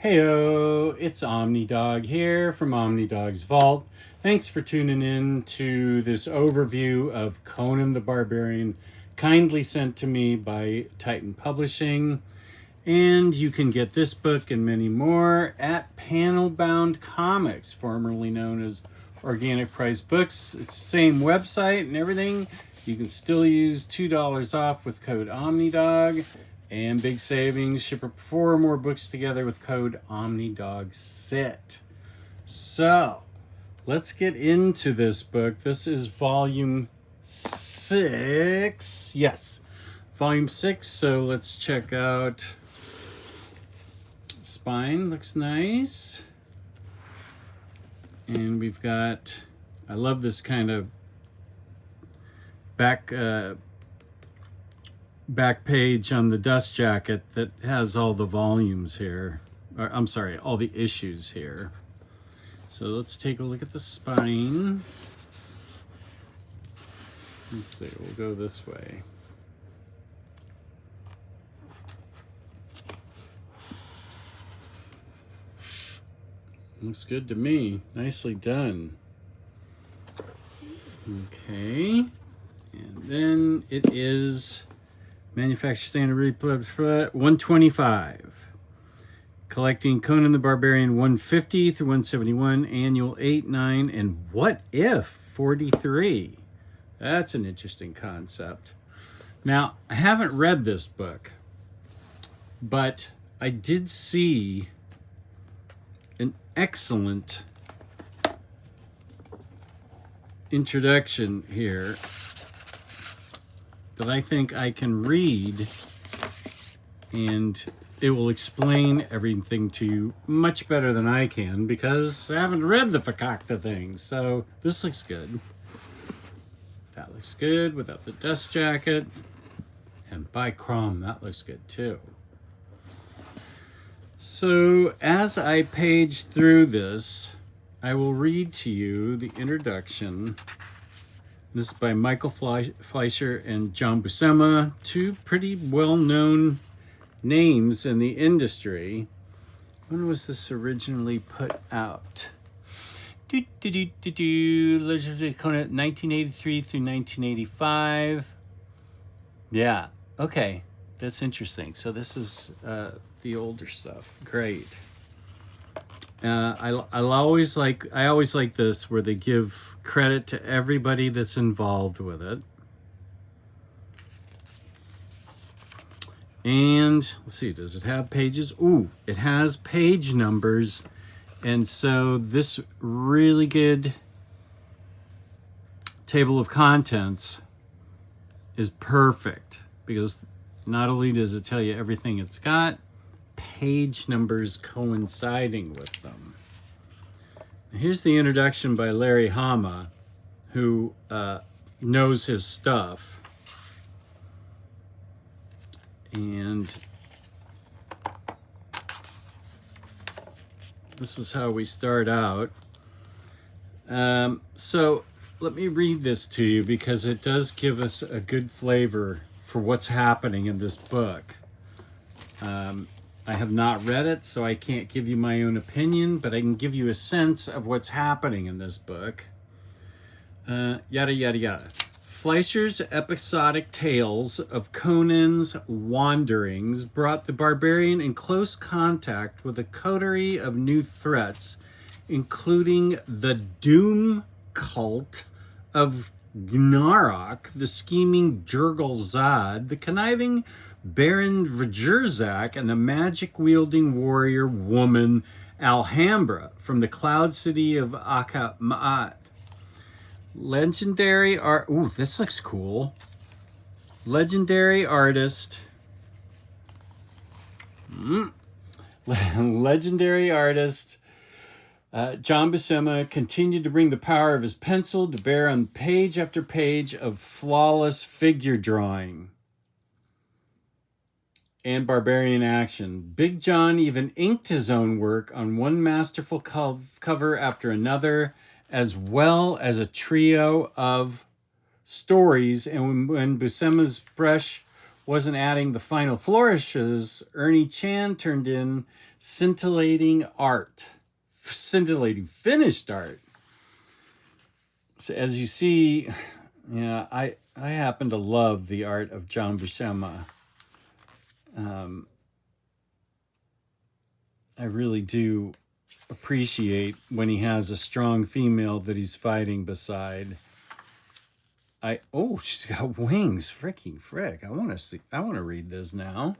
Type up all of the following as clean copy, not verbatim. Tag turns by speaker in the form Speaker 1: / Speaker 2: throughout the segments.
Speaker 1: Heyo, it's Omnidog here from Omnidog's Vault. Thanks for tuning in to this overview of Conan the Barbarian, kindly sent to me by Titan Publishing. And you can get this book and many more at Panel Bound Comics, formerly known as Organic Price Books. It's the same website and everything. You can still use $2 off with code Omnidog. And big savings, ship 4 or more books together with code OmnidogSit. So, let's get into this book. This is volume 6. Yes, volume 6. So let's check out. Spine looks nice. And we've got, I love this kind of back page on the dust jacket that has all the volumes here. Or, I'm sorry, all the issues here. So let's take a look at the spine. Let's see, we'll go this way. Looks good to me. Nicely done. Okay. And then it is manufacturer standard replay 125. Collecting Conan the Barbarian 150 through 171, annual 8, 9, and What If 43. That's an interesting concept. Now, I haven't read this book, but I did see an excellent introduction here that I think I can read, and it will explain everything to you much better than I can because I haven't read the fakakta thing. So this looks good. That looks good without the dust jacket. And by Crom, that looks good too. So as I page through this, I will read to you the introduction. This is by Michael Fleischer and John Buscema, two pretty well-known names in the industry. When was this originally put out? Legendary Conan, 1983 through 1985. Yeah, okay, that's interesting. So this is the older stuff. Great. I always like this where they give credit to everybody that's involved with it. And let's see, does it have pages? Ooh, it has page numbers. And so this really good table of contents is perfect because not only does it tell you everything it's got, page numbers coinciding with them. Here's the introduction by Larry Hama, who knows his stuff. And this is how we start out. So let me read this to you because it does give us a good flavor for what's happening in this book. I have not read it, so I can't give you my own opinion, but I can give you a sense of what's happening in this book. Yada, yada, yada. Fleischer's episodic tales of Conan's wanderings brought the barbarian in close contact with a coterie of new threats, including the Doom cult of Gnarok, the scheming Jurgal Zod, the conniving Baron Vrjerzak, and the magic-wielding warrior woman Alhambra from the Cloud City of Akhmat. Legendary art. Ooh, this looks cool. Legendary artist. Legendary artist John Buscema continued to bring the power of his pencil to bear on page after page of flawless figure drawing and barbarian action. Big John even inked his own work on one masterful cover after another, as well as a trio of stories. And when Buscema's brush wasn't adding the final flourishes, Ernie Chan turned in scintillating art, scintillating finished art. So as you see, yeah, I happen to love the art of John Buscema. I really do appreciate when he has a strong female that he's fighting beside. Oh, she's got wings. Freaking frick. I want to read this now.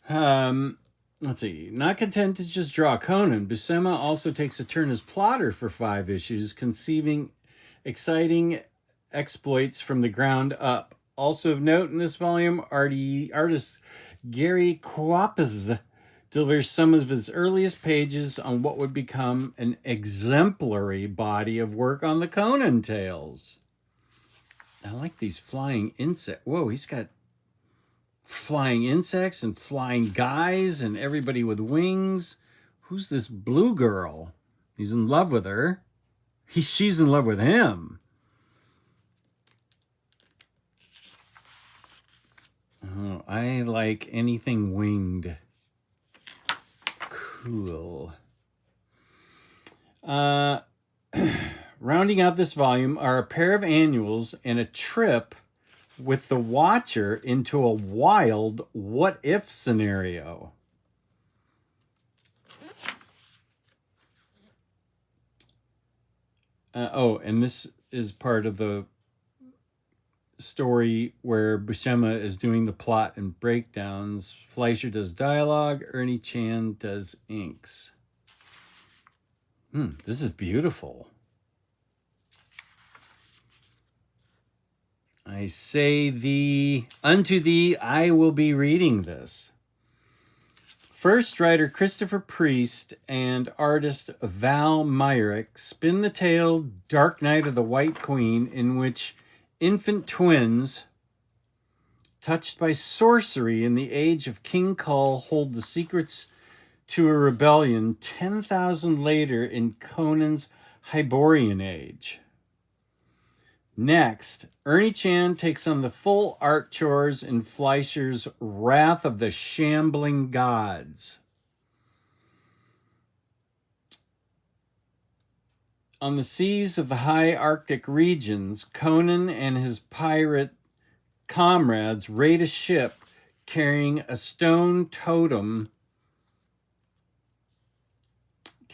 Speaker 1: Let's see. Not content to just draw Conan, Buscema also takes a turn as plotter for 5 issues, conceiving exciting exploits from the ground up. Also of note in this volume, artist Gary Kwapis delivers some of his earliest pages on what would become an exemplary body of work on the Conan tales. I like these flying insects. Whoa, he's got flying insects and flying guys and everybody with wings. Who's this blue girl? He's in love with her. She's in love with him. Oh, I like anything winged. Cool. Rounding out this volume are a pair of annuals and a trip with the Watcher into a wild what-if scenario. And this is part of the story where Buscema is doing the plot and breakdowns. Fleischer does dialogue, Ernie Chan does inks. This is beautiful. I say unto thee, I will be reading this. First, writer Christopher Priest and artist Val Myrick spin the tale Dark Night of the White Queen, in which infant twins, touched by sorcery in the age of King Kull, hold the secrets to a rebellion 10,000 later in Conan's Hyborian age. Next, Ernie Chan takes on the full art chores in Fleischer's Wrath of the Shambling Gods. On the seas of the high Arctic regions, Conan and his pirate comrades raid a ship carrying a stone totem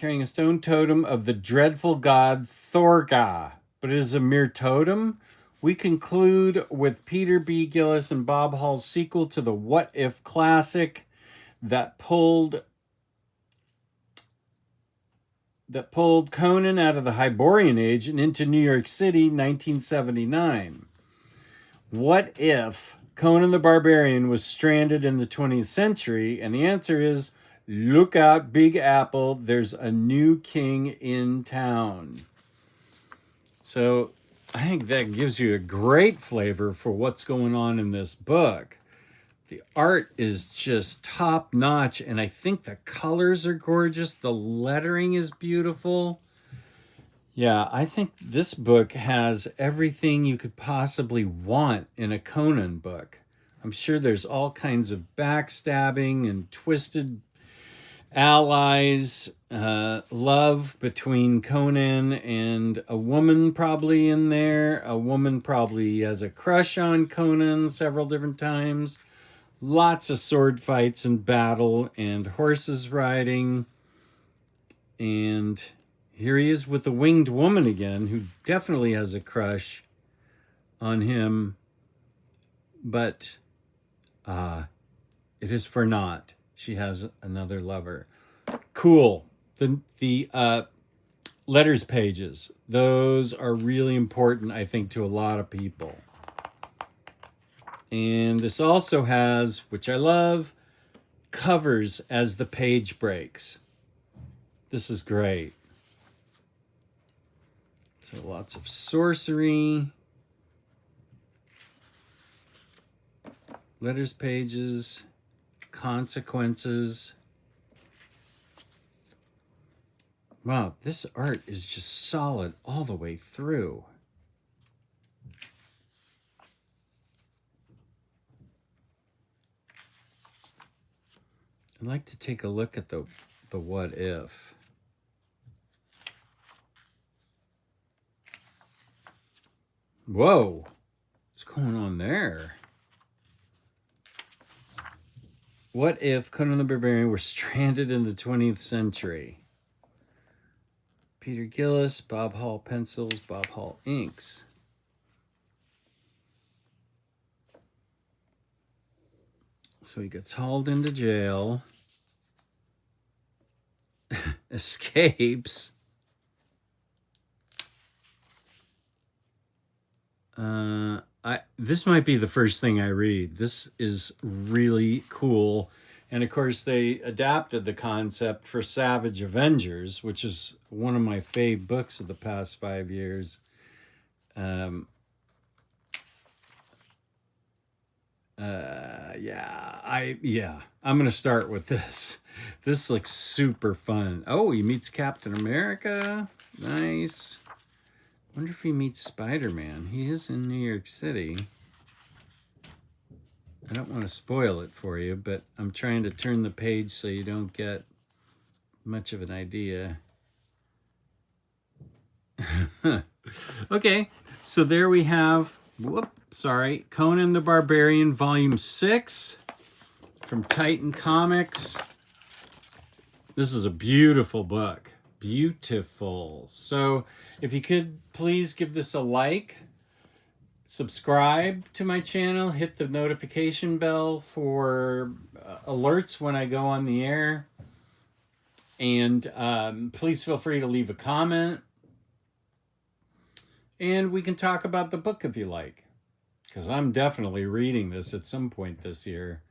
Speaker 1: of the dreadful god Thorga. But it is a mere totem. We conclude with Peter B. Gillis and Bob Hall's sequel to the What If classic that pulled Conan out of the Hyborian Age and into New York City, 1979. What if Conan the Barbarian was stranded in the 20th century? And the answer is, look out, Big Apple, there's a new king in town. So I think that gives you a great flavor for what's going on in this book. The art is just top notch, and I think the colors are gorgeous. The lettering is beautiful. Yeah, I think this book has everything you could possibly want in a Conan book. I'm sure there's all kinds of backstabbing and twisted allies, love between Conan and a woman probably in there. A woman probably has a crush on Conan several different times. Lots of sword fights and battle and horses riding. And here he is with the winged woman again, who definitely has a crush on him. But it is for naught. She has another lover. Cool. The letters pages. Those are really important, I think, to a lot of people. And this also has, which I love, covers as the page breaks. This is great. So lots of sorcery. Letters pages. Consequences. Wow, this art is just solid all the way through. I'd like to take a look at the what if. Whoa, what's going on there? What if Conan the Barbarian were stranded in the 20th century? Peter Gillis, Bob Hall pencils, Bob Hall inks. So he gets hauled into jail, escapes. This might be the first thing I read. This is really cool. And of course, they adapted the concept for Savage Avengers, which is one of my fave books of the past 5 years. I'm going to start with this. This looks super fun. Oh, he meets Captain America. Nice. Wonder if he meets Spider-Man. He is in New York City. I don't want to spoil it for you, but I'm trying to turn the page so you don't get much of an idea. Okay, so there we have, Conan the Barbarian, Volume 6 from Titan Comics. This is a beautiful book. Beautiful. So if you could please give this a like, subscribe to my channel, hit the notification bell for alerts when I go on the air, and please feel free to leave a comment, and we can talk about the book if you like, because I'm definitely reading this at some point this year.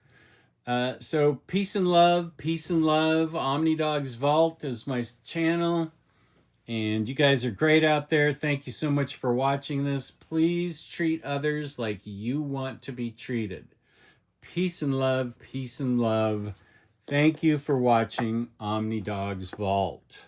Speaker 1: So peace and love, peace and love. Omnidog's Vault is my channel. And you guys are great out there. Thank you so much for watching this. Please treat others like you want to be treated. Peace and love, peace and love. Thank you for watching Omnidog's Vault.